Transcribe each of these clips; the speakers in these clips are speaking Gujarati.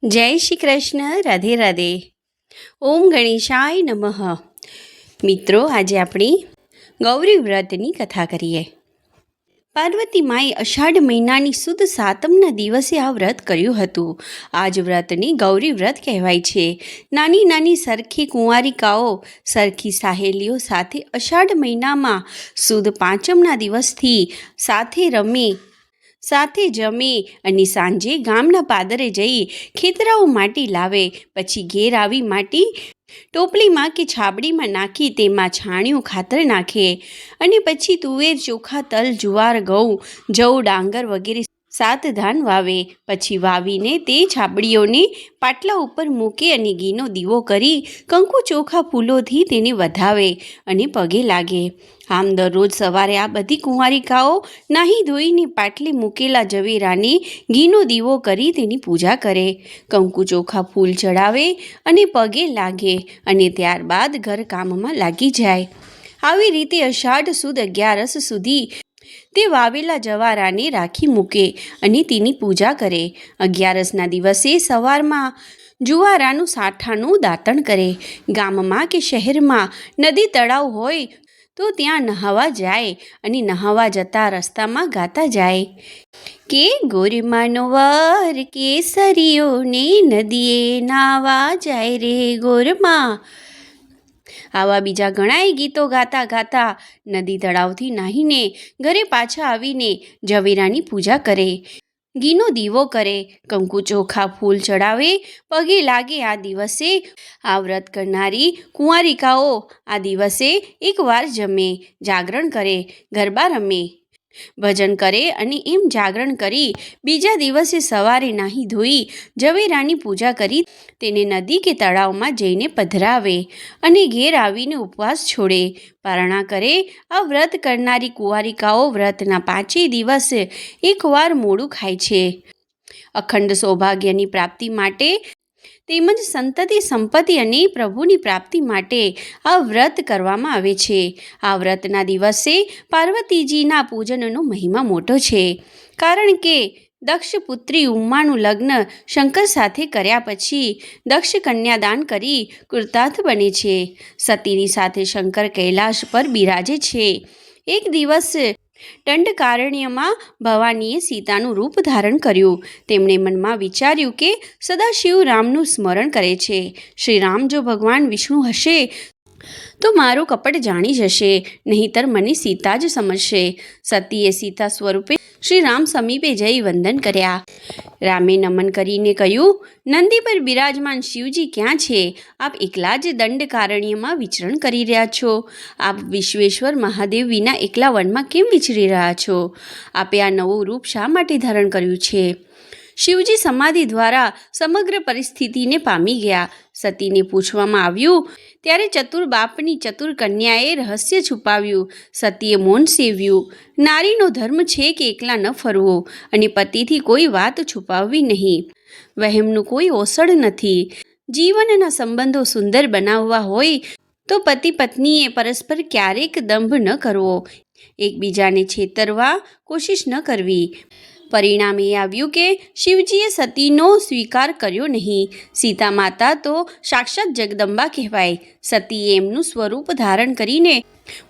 जय श्री कृष्ण। राधे राधे। ओम गणेशाय नमः। मित्रों, आज अपनी गौरी व्रतनी कथा करिए। पार्वती माए अषाढ़ महीनानी सुद सातमना दिवसे आ व्रत कर्યું હતું। આજ વ્રતને ગૌરી વ્રત કહેવાય છે। નાની નાની સરખી કુંવારિકાઓ સરખી સહેલીઓ સાથે અષાઢ મહિનામાં સુદ પાંચમના દિવસથી સાથે જમે અને સાંજે ગામના પાદરે જઈ ખેતરાઓ માટી લાવે, પછી ઘેર આવી માટી ટોપલીમાં કે છાબડીમાં નાખી તેમાં છાણિયું ખાતર નાખે અને પછી તુવેર, ચોખા, તલ, જુવાર, ઘઉં, જવ, ડાંગર વગેરે 7 ધાન વાવે। પછી વાવીને તે છાબડીઓને પાટલા ઉપર મૂકે અને ઘીનો દીવો કરી કંકુ ચોખા ફૂલોથી તેને વધાવે અને પગે લાગે। આમ દરરોજ સવારે આ બધી કુંવારિકાઓ નાહી ધોઈને પાટલે મૂકેલા ઝવેરાને ઘીનો દીવો કરી તેની પૂજા કરે, કંકુ ચોખા ફૂલ ચડાવે અને પગે લાગે અને ત્યારબાદ ઘરકામમાં લાગી જાય। આવી રીતે અષાઢ સુદ 11 સુધી તે વાવેલા જવારાને રાખી મૂકે અને તેની પૂજા કરે। 11ના દિવસે સવારમાં જુવારાનું સાઠાનું દાંતણ કરે। ગામમાં કે શહેરમાં નદી તળાવ હોય તો ત્યાં નહાવા જાય અને નહાવા જતા રસ્તામાં ગાતા જાય કે ગોરમાનો વર કેસરીઓ ને નદીએ નાવા જાય રે ગોરમા। આવા બીજા ઘણાય ગીતો ગાતા ગાતા નદી તળાવથી નાહીને ઘરે પાછા આવીને ઝવેરાની પૂજા કરે, ઘીનો દીવો કરે, કંકુ ચોખા ફૂલ ચડાવે, પગે લાગે। આ દિવસે આ વ્રત કરનારી કુંવારિકાઓ આ દિવસે એકવાર જમે, જાગરણ કરે, ગરબા રમે, ભજન કરે અને એમ જાગરણ કરી બીજા દિવસે સવારે નાહી ધોઈ ઝવેરાની પૂજા કરી તેને નદી કે તળાવમાં જઈને પધરાવે અને ઘેર આવીને ઉપવાસ છોડે, પારણા કરે। આ વ્રત કરનારી કુંવારિકાઓ વ્રતના 5 દિવસ એકવાર મોડું ખાય છે। અખંડ સૌભાગ્યની પ્રાપ્તિ માટે તેમજ સંતતિ, સંપત્તિ અને પ્રભુની પ્રાપ્તિ માટે આ વ્રત કરવામાં આવે છે। આ વ્રતના દિવસે પાર્વતીજીના પૂજનનો મહિમા મોટો છે, કારણ કે દક્ષ પુત્રી ઉમાનું લગ્ન શંકર સાથે કર્યા પછી દક્ષ કન્યાદાન કરી કૃતાર્થ બને છે। સતીની સાથે શંકર કૈલાશ પર બિરાજે છે। એક દિવસ દંડકારણ્યમાં ભવાનીએ સીતાનું રૂપ ધારણ કર્યું। તેમણે મનમાં વિચાર્યું કે સદાશિવ રામનું સ્મરણ કરે છે, શ્રી રામ જો ભગવાન વિષ્ણુ હશે તો મારું કપટ જાણી જશે, નહીંતર મને સીતા જ સમજશે। સતીએ સીતા સ્વરૂપે શ્રી રામ સમીપે જઈ વંદન કર્યા। રામે નમન કરીને કહ્યું, નંદી પર બિરાજમાન શિવજી ક્યાં છે? આપ એકલા જ દંડકારણ્યમાં વિચરણ કરી રહ્યા છો। આપ વિશ્વેશ્વર મહાદેવ વિના એકલા વનમાં કેમ વિચરી રહ્યા છો? આપે આ નવું રૂપ શા માટે ધારણ કર્યું છે? શિવજી સમાધિ દ્વારા સમગ્ર પરિસ્થિતિને પામી ગયા। સતીને પૂછવામાં આવ્યું ત્યારે ચતુર બાપની ચતુર કન્યાએ રહસ્ય છુપાવ્યું। સતીએ મૌન સેવ્યું। નારીનો ધર્મ છે કે એકલા ન ફરવો અને પતિથી કોઈ વાત છુપાવવી નહીં। વહેમનું કોઈ ઓસડ નથી। જીવનના સંબંધો સુંદર બનાવવા હોય તો પતિ પત્નીએ પરસ્પર ક્યારેક દંભ ન કરવો, એકબીજાને છેતરવા કોશિશ ન કરવી। પરિણામ એ આવ્યું કે શિવજીએ સતીનો સ્વીકાર કર્યો નહીં। સીતા માતા તો સાક્ષાત જગદંબા કહેવાય। સતીએ એમનું સ્વરૂપ ધારણ કરીને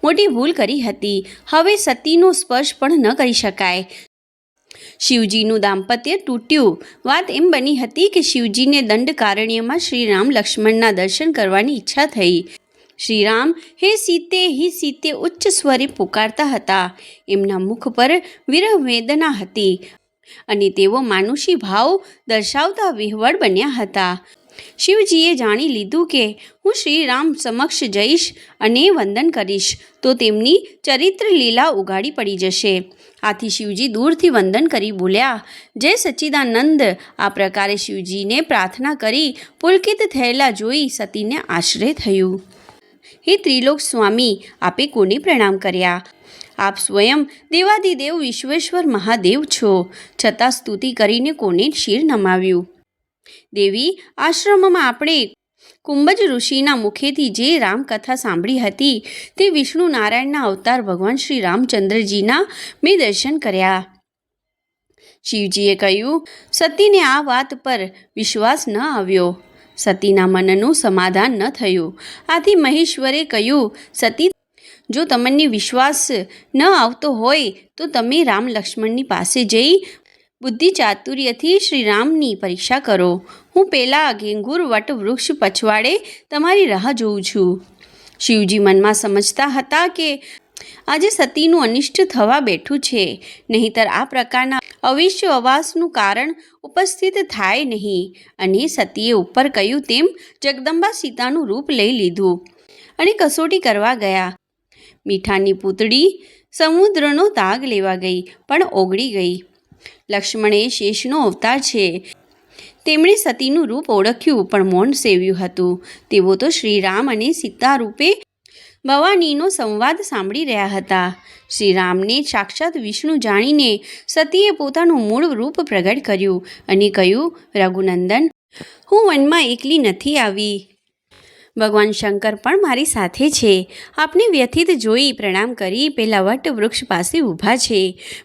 મોટી ભૂલ કરી હતી। હવે સતીનો સ્પર્શ પણ ન કરી શકાય। શિવજીનું દાંપત્ય તૂટ્યું। વાત એમ બની હતી કે શિવજીને દંડકારણ્યમાં શ્રીરામ લક્ષ્મણના દર્શન કરવાની ઈચ્છા થઈ। શ્રીરામ હે સીતે ઉચ્ચ સ્વરે પુકારતા હતા। એમના મુખ પર વિરહ વેદના હતી અને તેઓ માનુષી ભાવ દર્શાવતા વિહવળ બન્યા હતા। શિવજીએ જાણી લીધું કે હું શ્રીરામ સમક્ષ જઈશ અને વંદન કરીશ તો તેમની ચરિત્ર લીલા ઉગાડી પડી જશે। આથી શિવજી દૂરથી વંદન કરી બોલ્યા, જય સચ્ચિદાનંદ। આ પ્રકારે શિવજીને પ્રાર્થના કરી પુલકિત થયેલા જોઈ સતીને આશ્ચર્ય થયું। હે ત્રિલોક સ્વામી, આપે કોને પ્રણામ કર્યા? આપ સ્વયં દેવાદિદેવ વિશ્વેશ્વર મહાદેવ છો, છતાં સ્તુતિ કરીને કોને શિર નમાવ્યું? દેવી, આશ્રમમાં આપણે કુંભજ ઋષિના મુખેથી જે રામકથા સાંભળી હતી તે વિષ્ણુ નારાયણના અવતાર ભગવાન શ્રી રામચંદ્રજીના મેં દર્શન કર્યા। શિવજીએ કહ્યું, સતીને આ વાત પર વિશ્વાસ ન આવ્યો. સતીના મનનું સમાધાન ન થયું. આથી મહેશ્વરે કહ્યું, સતી, જો તમને વિશ્વાસ ન આવતો હોય તો તમે રામ લક્ષ્મણની પાસે જઈ બુદ્ધિ ચાતુર્યથી શ્રીરામની પરીક્ષા કરો. હું પેલા ઘેંઘુર વટ વૃક્ષ પછવાડે તમારી રાહ જોઉં છું. શિવજી મનમાં સમજતા હતા કે આજે સતીનું અનિષ્ટ થવા બેઠું છે, નહીંતર આ પ્રકારના અવિશ્વાસનું કારણ ઉપસ્થિત થાય નહીં. અને સતીએ ઉપર કહ્યું તેમ જગદંબા સીતાનું રૂપ લઈ લીધું અને કસોટી કરવા ગયા. મીઠાની પૂતળી સમુદ્રનો તાગ લેવા ગઈ પણ ઓગળી ગઈ. લક્ષ્મણ એ શેષનો અવતાર છે. તેમણે સતીનું રૂપ ઓળખ્યું પણ મૌન સેવ્યું હતું. તેઓ તો શ્રીરામ અને સીતા રૂપે ભવાનીનો સંવાદ સાંભળી રહ્યા હતા. શ્રીરામને સાક્ષાત વિષ્ણુ જાણીને સતીએ પોતાનું મૂળ રૂપ પ્રગટ કર્યું અને કહ્યું, રઘુનંદન, હું વનમાં એકલી નથી આવી. ભગવાન શંકર પણ મારી સાથે છે. આપને વ્યથિત જોઈ પ્રણામ કરી પેલા વટ વૃક્ષ પાસે ઊભા છે.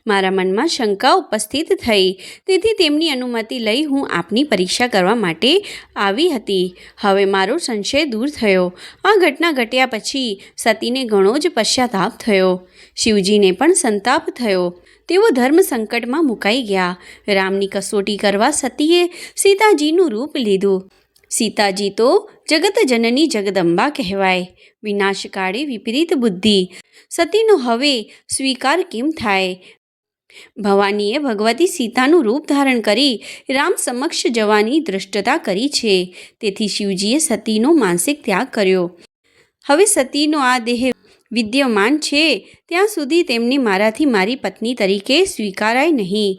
મારા મનમાં શંકા ઉપસ્થિત થઈ, તેથી તેમની અનુમતિ લઈ હું આપની પરીક્ષા કરવા માટે આવી હતી. હવે મારો સંશય દૂર થયો. આ ઘટના ઘટ્યા પછી સતીને ઘણો જ પશ્ચાતાપ થયો. શિવજીને પણ સંતાપ થયો. તેઓ ધર્મ સંકટમાં મુકાઈ ગયા. રામની કસોટી કરવા સતીએ સીતાજીનું રૂપ લીધું. સીતાજી તો જગત જનની જગદંબા કહેવાય. વિનાશકાળે વિપરીત બુદ્ધિ. સતીનો હવે સ્વીકાર કેમ થાય? ભવાનીએ ભગવતી સીતાનું રૂપ ધારણ કરી રામ સમક્ષ જવાની દ્રષ્ટતા કરી છે. તેથી શિવજીએ સતીનો માનસિક ત્યાગ કર્યો. હવે સતીનો આ દેહ વિદ્યમાન છે ત્યાં સુધી તેમને મારાથી મારી પત્ની તરીકે સ્વીકારાય નહીં.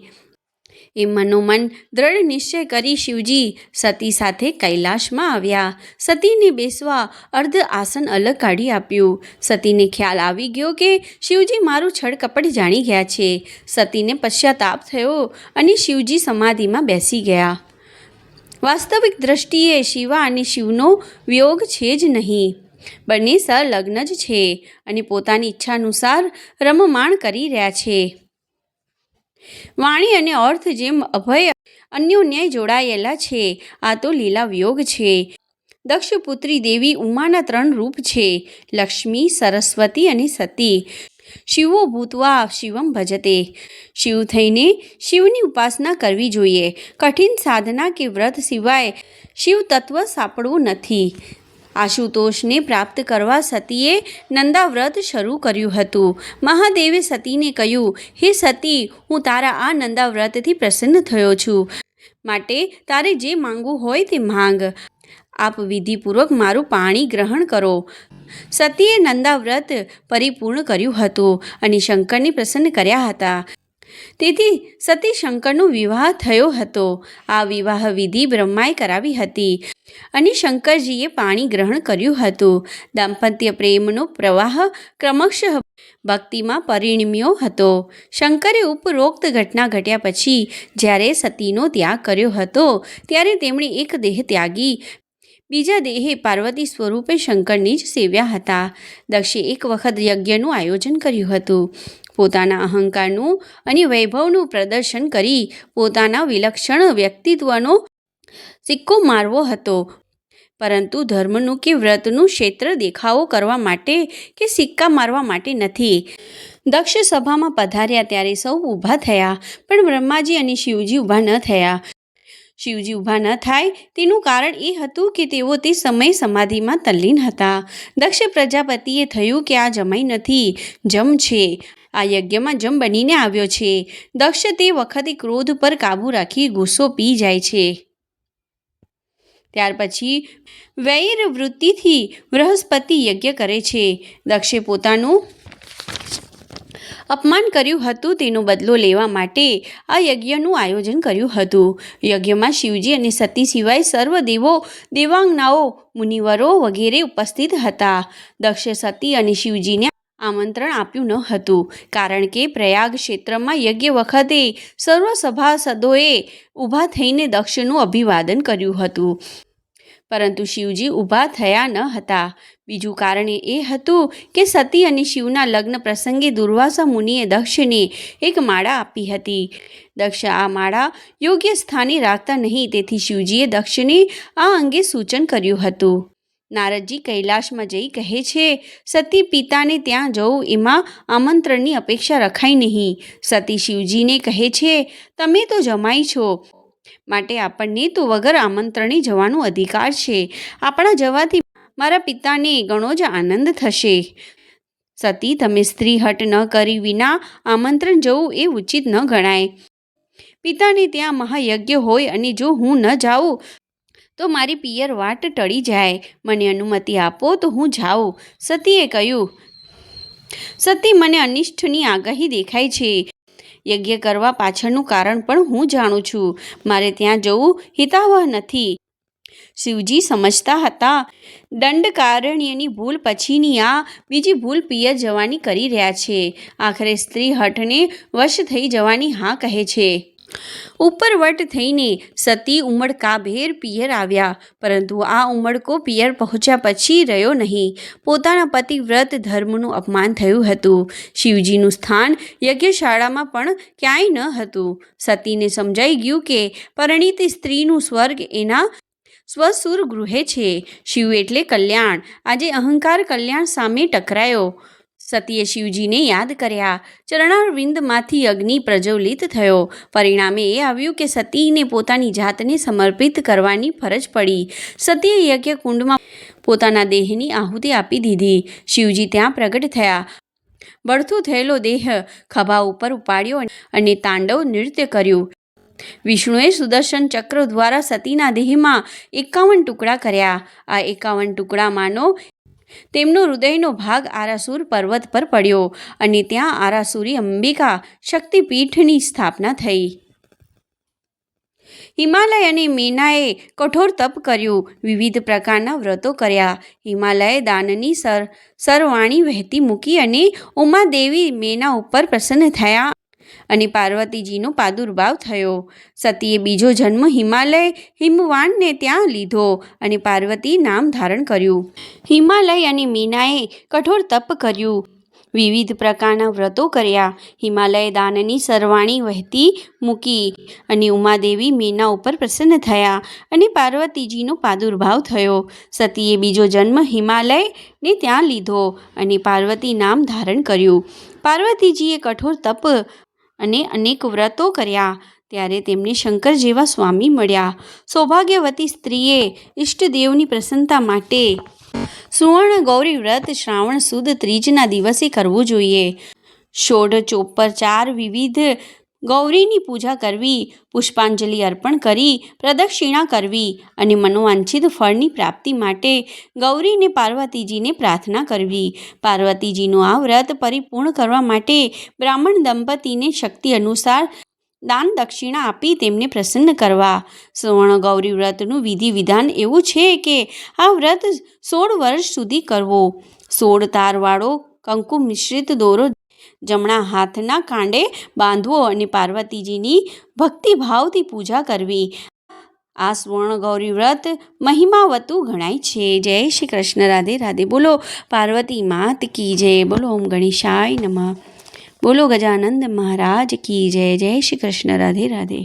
એ મનોમન દ્રઢ નિશ્ચય કરી શિવજી સતી સાથે કૈલાશમાં આવ્યા. સતીને બેસવા અર્ધ આસન અલગ કાઢી આપ્યું. સતીને ખ્યાલ આવી ગયો કે શિવજી મારું છળકપટ જાણી ગયા છે. સતીને પશ્ચાતાપ થયો અને શિવજી સમાધિમાં બેસી ગયા. વાસ્તવિક દ્રષ્ટિએ શિવા અને શિવનો વિયોગ છે જ નહીં. બંને સંલગ્ન જ છે અને પોતાની ઈચ્છાનુસાર રમમાણ કરી રહ્યા છે. વાણી અને અર્થ જેમ અભય અન્યોન્ય જોડાયેલા છે. આ તો લીલા વિયોગ છે. દક્ષપુત્રી દેવી ઉમાના 3 રૂપ છે, લક્ષ્મી, સરસ્વતી અને સતી. શિવો ભૂતવા શિવમ ભજતે. શિવ થઈને શિવની ઉપાસના કરવી જોઈએ. કઠિન સાધના કે વ્રત સિવાય શિવ તત્વ સાંપડવું નથી. આશુતોષને પ્રાપ્ત કરવા સતીએ નંદાવ્રત શરૂ કર્યું હતું. મહાદેવે સતીને કહ્યું, હે સતી, હું તારા આ નંદાવ્રતથી પ્રસન્ન થયો છું, માટે તારે જે માંગવું હોય તે માંગ. આપ વિધિપૂર્વક મારું પાણી ગ્રહણ કરો. સતીએ નંદાવ્રત પરિપૂર્ણ કર્યું હતું અને શંકરને પ્રસન્ન કર્યા હતા. તેથી સતી શંકરનો વિવાહ થયો હતો. આ વિવાહ વિધિ બ્રહ્માએ કરાવી હતી અને શંકરજીએ પાણી ગ્રહણ કર્યું હતું. દાંપત્ય પ્રેમનો પ્રવાહ ક્રમશઃ ભક્તિમાં પરિણમ્યો હતો. શંકરે ઉપરોક્ત ઘટના ઘટ્યા પછી જ્યારે સતીનો ત્યાગ કર્યો હતો ત્યારે તેમણે એક દેહ ત્યાગી બીજા દેહે પાર્વતી સ્વરૂપે શંકરની જ સેવ્યા હતા. દક્ષે એક વખત યજ્ઞનું આયોજન કર્યું હતું. પોતાના અહંકારનું અને વૈભવનું પ્રદર્શન કરી પોતાના વિલક્ષણ વ્યક્તિત્વનો સિક્કો મારવો હતો, પરંતુ ધર્મનું કે વ્રતનું ક્ષેત્ર દેખાવો કરવા માટે કે સિક્કા મારવા માટે નથી. દક્ષ સભામાં પધાર્યા ત્યારે સૌ ઊભા થયા, પણ બ્રહ્માજી અને શિવજી ઊભા ન થયા. શિવજી ઊભા ન થાય તેનું કારણ એ હતું કે તેઓ તે સમયે સમાધિમાં તલ્લીન હતા. દક્ષ પ્રજાપતિએ થયું કે આ જમાઈ નથી, જમ છે. આ યજ્ઞમાં જમ બનીને આવ્યો છે. દક્ષ તે વખતે ક્રોધ પર કાબૂ રાખી ગુસ્સો પી જાય છે. ત્યાર પછી વૈર વૃત્તિથી બૃહસ્પતિ યજ્ઞ કરે છે. દક્ષે પોતાનું અપમાન કર્યું હતું તેનો બદલો લેવા માટે આ યજ્ઞનું આયોજન કર્યું હતું. યજ્ઞમાં શિવજી અને સતી સિવાય સર્વ દેવો, દેવાંગનાઓ, મુનિવરો વગેરે ઉપસ્થિત હતા. દક્ષે સતી અને શિવજીને આમંત્રણ આપ્યું ન હતું, કારણ કે પ્રયાગ ક્ષેત્રમાં યજ્ઞ વખતે સર્વ સભાસદોએ ઊભા થઈને દક્ષનું અભિવાદન કર્યું હતું, પરંતુ શિવજી ઊભા થયા ન હતા. બીજું કારણ એ હતું કે સતી અને શિવના લગ્ન પ્રસંગે દુર્વાસા મુનિએ દક્ષને એક માળા આપી હતી. દક્ષ આ માળા યોગ્ય સ્થાને રાખતા નહીં, તેથી શિવજીએ દક્ષને આ અંગે સૂચન કર્યું હતું. નારદજી કૈલાશમાં જઈ કહે છે, સતી પિતાને ત્યાં જવું એમાં આમંત્રણની અપેક્ષા રખાય નહીં. સતી શિવજીને કહે છે, તમે તો જમાઈ છો, માટે આપણને તો વગર આમંત્રણે જવાનો અધિકાર છે. આપણા જવાથી મારા પિતાને ઘણો જ આનંદ થશે. સતી, તમે સ્ત્રી હટ ન કરી વિના આમંત્રણ જવું એ ઉચિત ન ગણાય. પિતાને ત્યાં મહાયજ્ઞ હોય અને જો હું ન જાઉં તો મારી પિયર વાટ ટળી જાય. મને અનુમતિ આપો તો હું જાઉં. સતીએ કહ્યું, સતી, મને અનિષ્ટની આગાહી દેખાય છે. યજ્ઞ કરવા પાછળનું કારણ પણ હું જાણું છું. મારે ત્યાં જવું હિતાવહ નથી. શિવજી સમજતા હતા દંડકારણ્યની ભૂલ પછીની આ બીજી ભૂલ પિયર જવાની કરી રહ્યા છે. આખરે સ્ત્રી હઠને વશ થઈ જવાની હા કહે છે. ઉપરવટ થઈને સતી ઉમળકાભેર પિયર આવ્યા, પરંતુ આ ઉમળકો પિયર પહોંચ્યા પછી રહ્યો નહીં. પોતાના પતિવ્રત ધર્મનું અપમાન થયું હતું. શિવજીનું સ્થાન યજ્ઞશાળામાં પણ ક્યાંય ન હતું. સતીને સમજાઈ ગયું કે પરિણીત સ્ત્રીનું સ્વર્ગ એના સ્વસુર ગૃહે છે. શિવ એટલે કલ્યાણ. આજે અહંકાર કલ્યાણ સામે ટકરાયો. સતીએ શિવજીને યાદ કર્યા. ચરણારવિંદમાંથી અગ્નિ પ્રજ્વલિત થયો. પરિણામે એ આવ્યું કે સતીને પોતાની જાતને સમર્પિત કરવાની ફરજ પડી. સતીએ યજ્ઞકુંડમાં પોતાના દેહની આહુતિ આપી દીધી. શિવજી ત્યાં પ્રગટ થયા. બળતો થયેલો દેહ ખભા ઉપર ઉપાડ્યો અને તાંડવ નૃત્ય કર્યું. વિષ્ણુએ સુદર્શન ચક્ર દ્વારા સતીના દેહમાં 51 ટુકડા કર્યા. આ 51 ટુકડામાંનો તેમનો હૃદયનો ભાગ આરાસુર પર્વત પર પડ્યો અને ત્યાં આરાસુરી અંબિકા શક્તિપીઠની સ્થાપના થઈ. હિમાલય અને મેનાએ કઠોર તપ કર્યું. વિવિધ પ્રકારના વ્રતો કર્યા. હિમાલયે દાનની સરવાણી વહેતી મૂકી અને ઉમાદેવી મેના ઉપર પ્રસન્ન થયા અને પાર્વતીજીનો પ્રાદુર્ભાવ થયો. સતીએ બીજો જન્મ હિમાલય હિમવાનને ત્યાં લીધો અને પાર્વતી નામ ધારણ કર્યું. હિમાલય અને મીનાએ કઠોર તપ કર્યું. વિવિધ પ્રકારના વ્રતો કર્યા. હિમાલયે દાનની સરવાણી વહેતી મૂકી અને ઉમાદેવી મેના ઉપર પ્રસન્ન થયા અને પાર્વતીજીનો પ્રાદુર્ભાવ થયો. સતીએ બીજો જન્મ હિમાલયને ત્યાં લીધો અને પાર્વતી નામ ધારણ કર્યું. પાર્વતીજીએ કઠોર તપ અને અનેક વ્રતો કર્યા. ત્યારે તેમને શંકર જેવા સ્વામી મળ્યા. સૌભાગ્યવતી સ્ત્રીએ ઈષ્ટદેવની પ્રસન્નતા માટે સુવર્ણ ગૌરી વ્રત શ્રાવણ સુદ ત્રીજના દિવસે કરવું જોઈએ. ષોડશોપચાર વિવિધ ગૌરીની પૂજા કરવી, પુષ્પાંજલિ અર્પણ કરી પ્રદક્ષિણા કરવી અને મનોવાંછિત ફળની પ્રાપ્તિ માટે ગૌરીને પાર્વતીજીને પ્રાર્થના કરવી. પાર્વતીજીનું આ વ્રત પરિપૂર્ણ કરવા માટે બ્રાહ્મણ દંપતીને શક્તિ અનુસાર દાન દક્ષિણા આપી તેમને પ્રસન્ન કરવા. સુવર્ણ ગૌરી વ્રતનું વિધિ વિધાન એવું છે કે આ વ્રત 16 વર્ષ સુધી કરવો. 16 તારવાળો કંકુ મિશ્રિત દોરો જમણા હાથના કાંડે બાંધવો અને પાર્વતીજીની ભક્તિભાવથી પૂજા કરવી. આ સુવર્ણ ગૌરી વ્રત મહિમાવતું ગણાય છે. જય શ્રી કૃષ્ણ. રાધે રાધે. બોલો પાર્વતી માત કી જય. બોલો ઓમ ગણેશાય નમઃ. બોલો ગજાનંદ મહારાજ કી જય. જય શ્રી કૃષ્ણ. રાધે રાધે.